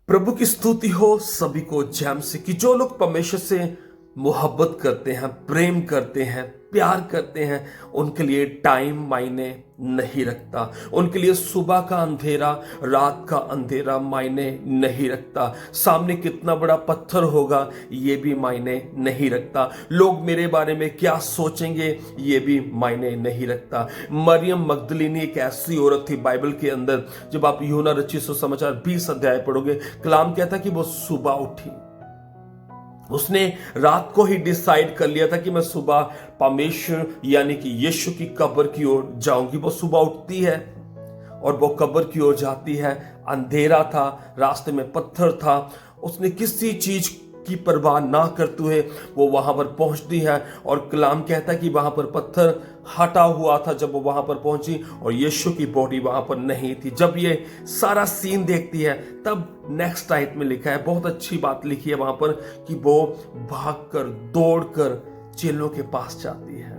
प्रभु की स्तुति हो सभी को जैम से कि जो लोग परमेश्वर से मोहब्बत करते हैं, प्रेम करते हैं, प्यार करते हैं, उनके लिए टाइम मायने नहीं रखता। उनके लिए सुबह का अंधेरा, रात का अंधेरा मायने नहीं रखता। सामने कितना बड़ा पत्थर होगा ये भी मायने नहीं रखता। लोग मेरे बारे में क्या सोचेंगे ये भी मायने नहीं रखता। मरियम मगदलीनी एक ऐसी औरत थी बाइबल के अंदर, जब आप यूहन्ना रचित सुसमाचार 20 अध्याय पढ़ोगे, कलाम कहता कि वो सुबह उठी। उसने रात को ही डिसाइड कर लिया था कि मैं सुबह परमेश्वर यानी कि यीशु की कब्र की ओर जाऊंगी। वो सुबह उठती है और वो कब्र की ओर जाती है। अंधेरा था, रास्ते में पत्थर था। उसने किसी चीज की परवाह ना करते हुए वो वहां पर पहुंचती है और कलाम कहता है कि वहां पर पत्थर हटा हुआ था जब वो वहां पर पहुंची और यीशु की बॉडी वहां पर नहीं थी। जब ये सारा सीन देखती है तब नेक्स्ट आयत में लिखा है, बहुत अच्छी बात लिखी है वहां पर, कि वो भागकर दौड़कर चेलों के पास जाती है।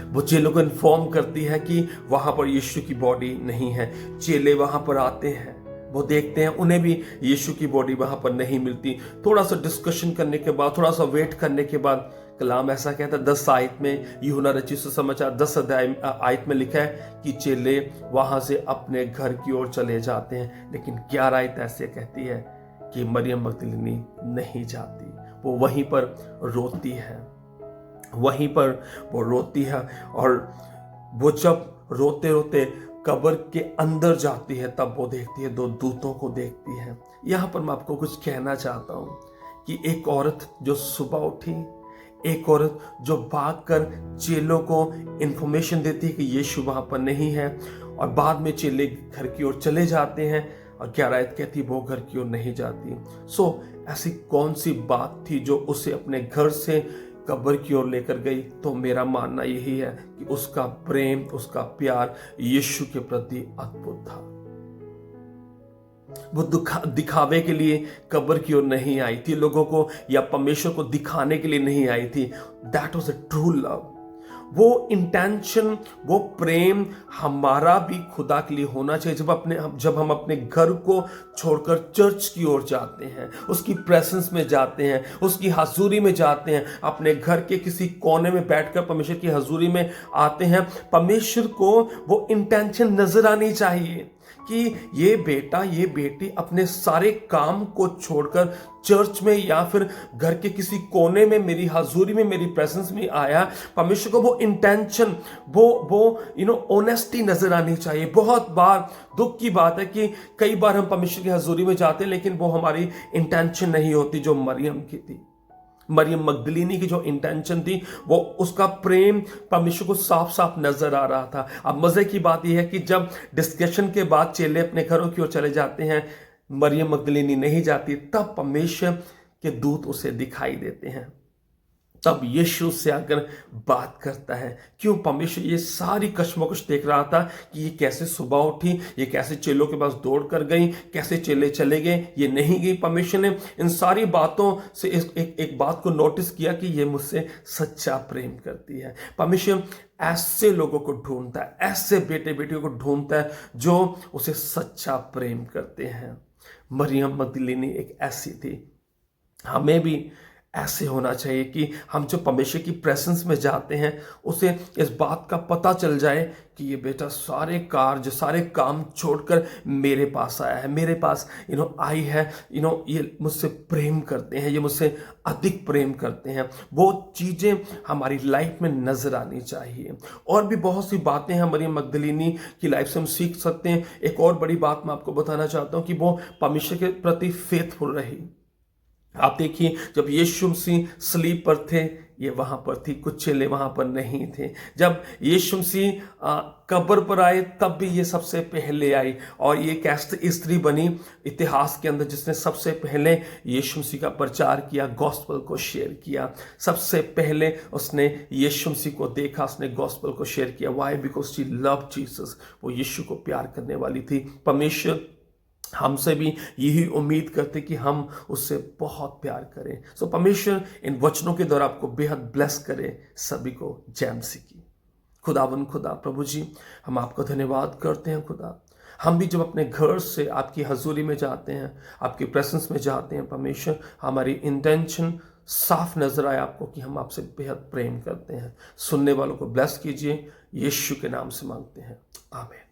वो चेलों को इन्फॉर्म करती है कि वहां पर यीशु की बॉडी नहीं है। चेले वहां पर आते हैं, वो देखते हैं, उन्हें भी यीशु की बॉडी वहां पर नहीं मिलती। थोड़ा सा डिस्कशन करने के बाद, थोड़ा सा वेट करने के बाद कलाम ऐसा कहता है 10 आयत में, यूहन्ना रचित सुसमाचार 10 अध्याय आयत में लिखा है कि चेले वहां से अपने घर की ओर चले जाते हैं। लेकिन 11 आयत ऐसे कहती है कि मरियम मगदलीनी नहीं जाती। वो वहीं पर रोती है, वहीं पर वो रोती है। और वो जब रोते रोते कब्र के अंदर जाती है तब वो देखती है, 2 दूतों को देखती है। यहां पर मैं आपको कुछ कहना चाहता हूं कि एक औरत जो सुबह उठी, एक औरत जो भागकर चेलों को इंफॉर्मेशन देती है कि यीशु वहां पर नहीं है, और बाद में चेले घर की ओर चले जाते हैं और 11 आयत कहती वो घर की ओर नहीं जाती। ऐसी कौन सी बात थी जो उसे अपने घर से कब्र की ओर लेकर गई? तो मेरा मानना यही है कि उसका प्रेम, उसका प्यार यीशु के प्रति अद्भुत था। वो दिखावे के लिए कब्र की ओर नहीं आई थी, लोगों को या परमेश्वर को दिखाने के लिए नहीं आई थी। That was a true love. वो इंटेंशन, वो प्रेम हमारा भी खुदा के लिए होना चाहिए। जब हम अपने घर को छोड़कर चर्च की ओर जाते हैं, उसकी प्रेजेंस में जाते हैं, उसकी हजूरी में जाते हैं, अपने घर के किसी कोने में बैठकर परमेश्वर की हजूरी में आते हैं, परमेश्वर को वो इंटेंशन नजर आनी चाहिए कि ये बेटा, ये बेटी अपने सारे काम को छोड़कर चर्च में या फिर घर के किसी कोने में मेरी हजूरी में, मेरी प्रेजेंस में आया। परमेश्वर को वो इंटेंशन, वो ऑनेस्टी नजर आनी चाहिए। बहुत बार दुख की बात है कि कई बार हम परमेश्वर की हजूरी में जाते हैं लेकिन वो हमारी इंटेंशन नहीं होती जो मरियम की थी। मरियम मगदलीनी की जो इंटेंशन थी, वो उसका प्रेम परमेश्वर को साफ साफ नजर आ रहा था। अब मजे की बात यह है कि जब डिस्कशन के बाद चेले अपने घरों की ओर चले जाते हैं, मरियम मगदलीनी नहीं जाती, तब परमेश्वर के दूत उसे दिखाई देते हैं। तब यीशु से आकर बात करता है। क्यों? परमेश्वर ये सारी कश्मकश देख रहा था कि ये कैसे सुबह उठी, ये कैसे चेलों के पास दौड़ कर गई, कैसे चेले चले गए, ये नहीं गई। परमेश्वर ने इन सारी बातों से एक बात को नोटिस किया कि ये मुझसे सच्चा प्रेम करती है। परमेश्वर ऐसे लोगों को ढूंढता है, ऐसे बेटे बेटियों को ढूंढता है जो उसे सच्चा प्रेम करते हैं। मरियम मगदलीनी एक ऐसी थी। हमें भी ऐसे होना चाहिए कि हम जो परमेश्वर की प्रेजेंस में जाते हैं उसे इस बात का पता चल जाए कि ये बेटा सारे काम छोड़कर मेरे पास आया है, मेरे पास आई है, ये मुझसे प्रेम करते हैं, ये मुझसे अधिक प्रेम करते हैं। वो चीजें हमारी लाइफ में नजर आनी चाहिए। और भी बहुत सी बातें हमारी मगदलीनी की लाइफ से हम सीख सकते हैं। एक और बड़ी बात मैं आपको बताना चाहता हूं कि वो परमेश्वर के प्रति फेथफुल रही। आप देखिए, जब यीशु मसीह स्लीप पर थे, ये वहां पर थी, कुछ चेले वहां पर नहीं थे। जब यीशु मसीह कब्र पर आए तब भी ये सबसे पहले आई, और ये कैसे स्त्री बनी इतिहास के अंदर जिसने सबसे पहले यीशु मसीह का प्रचार किया, गॉस्पेल को शेयर किया। सबसे पहले उसने यीशु मसीह को देखा, उसने गॉस्पेल को शेयर किया। Why? Because she loved Jesus. वो यीशु को प्यार करने वाली थी। परमेश्वर हमसे भी यही उम्मीद करते कि हम उससे बहुत प्यार करें। परमेश्वर इन वचनों के द्वारा आपको बेहद ब्लेस करे। सभी को जय मसीह की। खुदा प्रभु जी, हम आपका धन्यवाद करते हैं खुदा। हम भी जब अपने घर से आपकी हजूरी में जाते हैं, आपकी प्रेजेंस में जाते हैं परमेश्वर, हमारी इंटेंशन साफ नजर आए आपको कि हम आपसे बेहद प्रेम करते हैं। सुनने वालों को ब्लेस कीजिए, यीशु के नाम से मांगते हैं, आमीन।